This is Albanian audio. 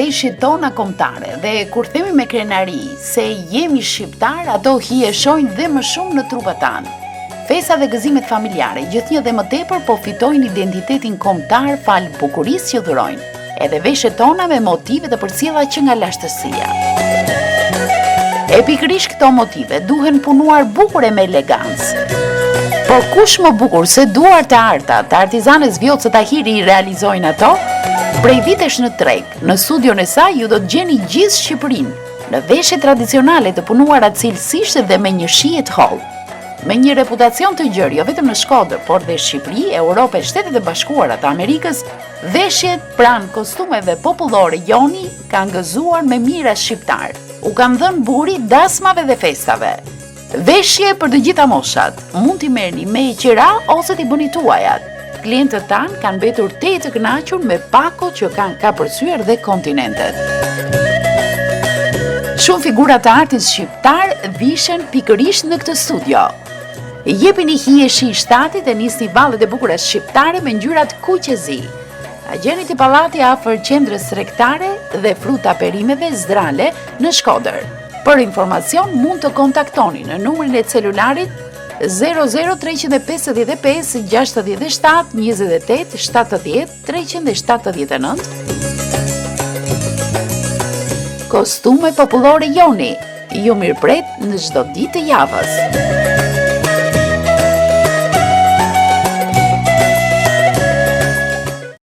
veshjet tona kombëtare dhe kur themi me krenari se jemi shqiptar, ato hieshojnë dhe më shumë në trupat tanë. Festa dhe gëzimet familjare, gjithnjë dhe më tepër po fitojnë identitetin kombëtar fal bukurisë që dhurojnë, edhe veshjet tona me motive të përcjella që nga lashtësia. E pikërisht këto motive duhen punuar bukur e me elegancë. Por kush më bukur se duar të arta, të artizanes Vjocë Tahiri i realizojnë ato? Prej vitesh në treg, në studion e saj ju do të gjeni gjithë Shqipërinë, në veshje tradicionale të punuara cilësisht dhe me një shije të hollë. Me një reputacion të gjerë, jo vetëm në Shkodër, por dhe Shqipëri, Europë e Shtetet e Bashkuara të Amerikës, veshjet pranë kostumeve popullore joni kanë gëzuar me mira shqiptar. U kanë dhënë buri dasmave dhe festave. Veshje për të gjitha moshat, mund t'i merrni me qira ose t'i bëni tuajat. Klientët tanë kanë mbetur të kënaqur me pakot që kanë kapërcyer dhe kontinentet. Shumë figura të artit shqiptar vishen pikërisht në këtë studio. Jepini hije shi shtatit e nisni vallet e bukura shqiptare me ngjyrat kuqezi. Agjenit i pallati afër qendrës tregtare dhe fruta perimeve Zdrale në Shkodër. Për informacion mund të kontaktoni në numrin e celularit 00355 67 28 70 379. Kostume popullore joni, ju mirëpret në çdo ditë të javës.